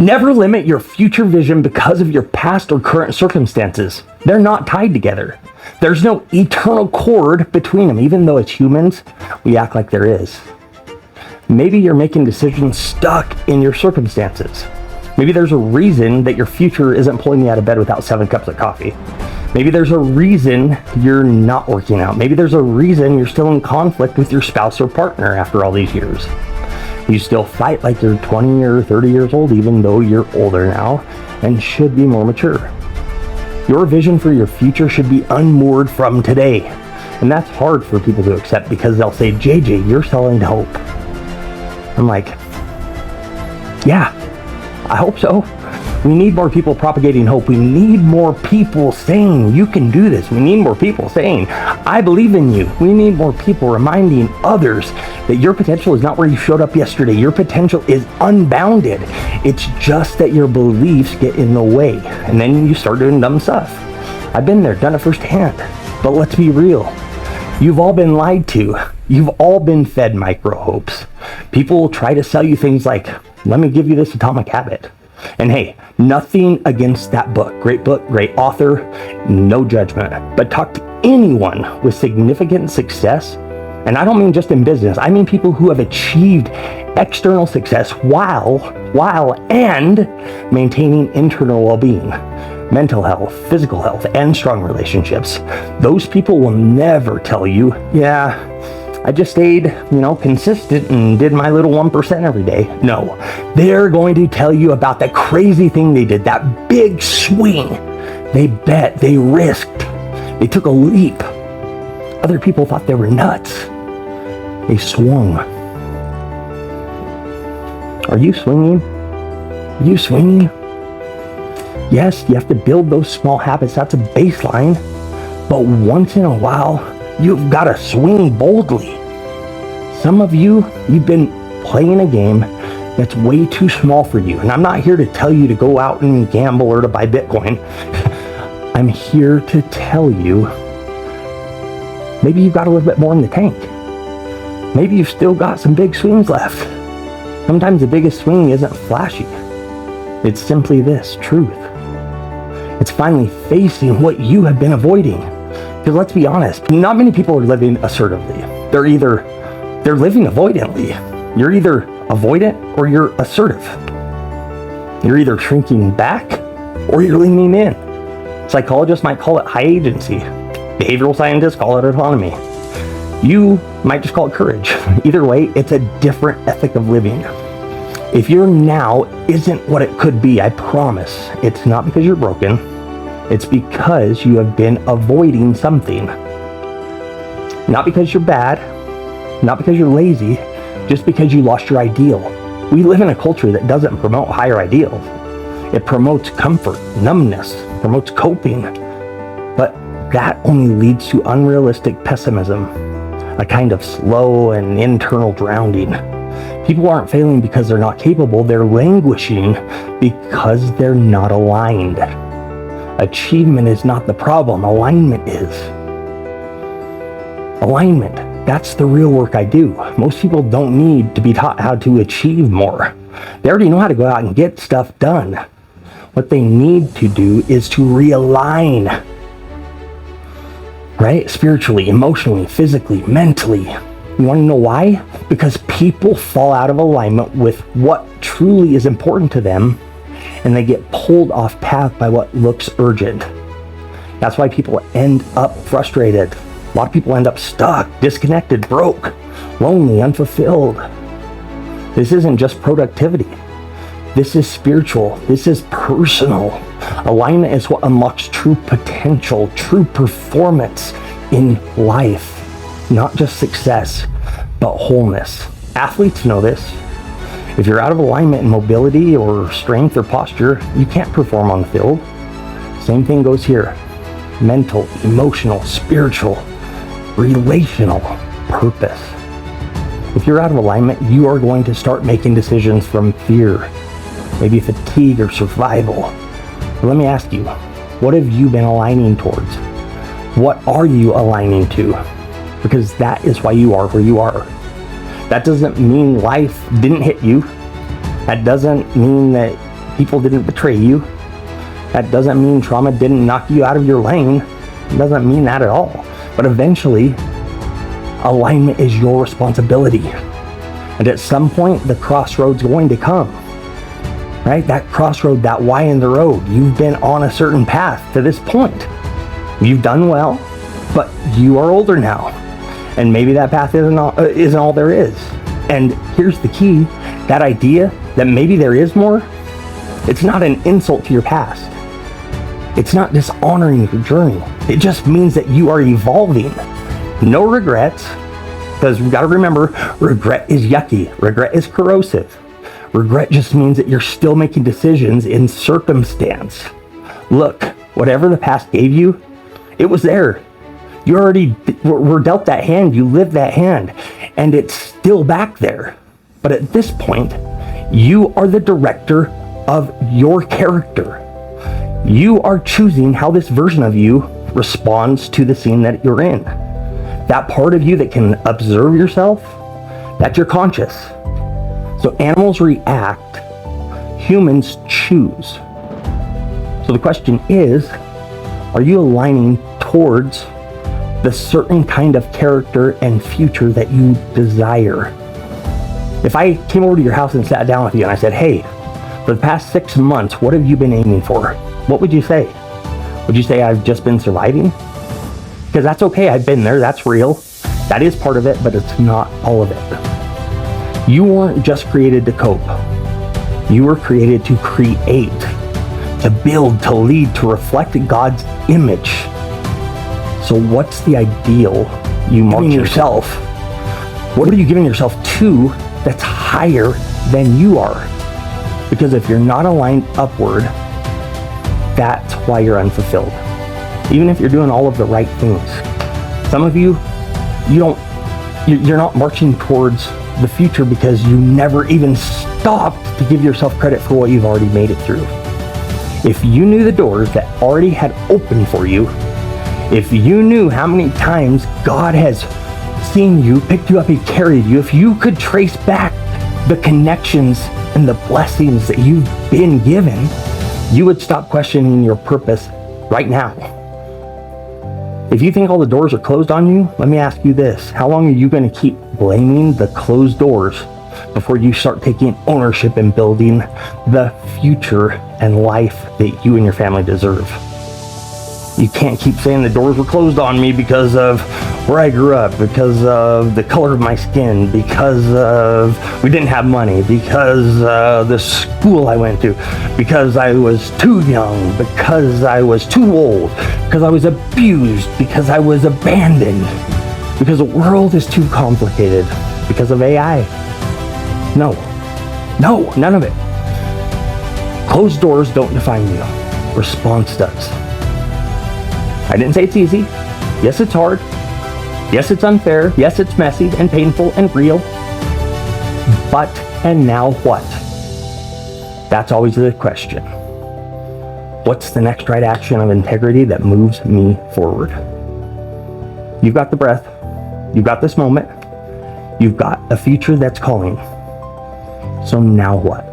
Never limit your future vision because of your past or current circumstances. They're not tied together. There's no eternal cord between them, even though as humans, we act like there is. Maybe you're making decisions stuck in your circumstances. Maybe there's a reason that your future isn't pulling you out of bed without 7 cups of coffee. Maybe there's a reason you're not working out. Maybe there's a reason you're still in conflict with your spouse or partner after all these years. You still fight like you're 20 or 30 years old, even though you're older now and should be more mature. Your vision for your future should be unmoored from today. And that's hard for people to accept because they'll say, JJ, you're selling hope. I'm like, yeah, I hope so. We need more people propagating hope. We need more people saying, you can do this. We need more people saying, I believe in you. We need more people reminding others that your potential is not where you showed up yesterday. Your potential is unbounded. It's just that your beliefs get in the way. And then you start doing dumb stuff. I've been there, done it firsthand. But let's be real. You've all been lied to. You've all been fed micro hopes. People will try to sell you things like, let me give you this atomic habit. And hey, nothing against that book. Great book, great author, no judgment. But talk to anyone with significant success, and I don't mean just in business, I mean people who have achieved external success while and maintaining internal well-being, mental health, physical health, and strong relationships. Those people will never tell you, yeah, I just stayed, consistent and did my little 1% every day. No, they're going to tell you about that crazy thing they did, that big swing. They bet, they risked, they took a leap. Other people thought they were nuts. They swung. Are you swinging? Are you swinging? Yes, you have to build those small habits. That's a baseline. But once in a while, you've got to swing boldly. Some of you've been playing a game that's way too small for you. And I'm not here to tell you to go out and gamble or to buy Bitcoin. I'm here to tell you, maybe you've got a little bit more in the tank. Maybe you've still got some big swings left. Sometimes the biggest swing isn't flashy. It's simply this, truth. It's finally facing what you have been avoiding. Because let's be honest, not many people are living assertively. They're living avoidantly. You're either avoidant or you're assertive. You're either shrinking back or you're leaning in. Psychologists might call it high agency. Behavioral scientists call it autonomy. You might just call it courage. Either way, it's a different ethic of living. If your now isn't what it could be, I promise, it's not because you're broken. It's because you have been avoiding something. Not because you're bad, not because you're lazy, just because you lost your ideal. We live in a culture that doesn't promote higher ideals. It promotes comfort, numbness, promotes coping. But that only leads to unrealistic pessimism, a kind of slow and internal drowning. People aren't failing because they're not capable, they're languishing because they're not aligned. Achievement is not the problem, alignment is. Alignment, that's the real work I do. Most people don't need to be taught how to achieve more. They already know how to go out and get stuff done. What they need to do is to realign. Right? Spiritually, emotionally, physically, mentally. You want to know why? Because people fall out of alignment with what truly is important to them, and they get pulled off path by what looks urgent. That's why people end up frustrated. A lot of people end up stuck, disconnected, broke, lonely, unfulfilled. This isn't just productivity. This is spiritual. This is personal. Alignment is what unlocks true potential, true performance in life. Not just success, but wholeness. Athletes know this. If you're out of alignment in mobility or strength or posture, you can't perform on the field. Same thing goes here. Mental, emotional, spiritual, relational, purpose. If you're out of alignment, you are going to start making decisions from fear, maybe fatigue or survival. But let me ask you, what have you been aligning towards? What are you aligning to? Because that is why you are where you are. That doesn't mean life didn't hit you. That doesn't mean that people didn't betray you. That doesn't mean trauma didn't knock you out of your lane. It doesn't mean that at all. But eventually, alignment is your responsibility. And at some point, the crossroad's going to come. Right? That crossroad, that Y in the road. You've been on a certain path to this point. You've done well, but you are older now. And maybe that path isn't all there is. And here's the key. That idea that maybe there is more, it's not an insult to your past. It's not dishonoring your journey. It just means that you are evolving. No regrets, because we've got to remember, regret is yucky. Regret is corrosive. Regret just means that you're still making decisions in circumstance. Look, whatever the past gave you, it was there. You already were dealt that hand. You lived that hand, and it's still back there. But at this point, you are the director of your character. You are choosing how this version of you responds to the scene that you're in. That part of you that can observe yourself, that's your conscious. So animals react, humans choose. So the question is, are you aligning towards the certain kind of character and future that you desire? If I came over to your house and sat down with you and I said, hey, for the past 6 months, what have you been aiming for? What would you say? Would you say I've just been surviving? Because that's okay, I've been there, that's real. That is part of it, but it's not all of it. You weren't just created to cope. You were created to create, to build, to lead, to reflect God's image. So what's the ideal you mark yourself? What are you giving yourself to that's higher than you are? Because if you're not aligned upward, that's why you're unfulfilled. Even if you're doing all of the right things. Some of you, you're not marching towards the future because you never even stopped to give yourself credit for what you've already made it through. If you knew the doors that already had opened for you, if you knew how many times God has seen you, picked you up, He carried you, if you could trace back the connections and the blessings that you've been given, you would stop questioning your purpose right now. If you think all the doors are closed on you, let me ask you this. How long are you going to keep blaming the closed doors before you start taking ownership and building the future and life that you and your family deserve? You can't keep saying the doors were closed on me because of where I grew up, because of the color of my skin, because of we didn't have money, because the school I went to, because I was too young, because I was too old, because I was abused, because I was abandoned, because the world is too complicated, because of AI. No, none of it. Closed doors don't define you. Response does. I didn't say it's easy. Yes, it's hard. Yes, it's unfair. Yes, it's messy and painful and real. But, and now what? That's always the question. What's the next right action of integrity that moves me forward? You've got the breath. You've got this moment. You've got a future that's calling. So now what?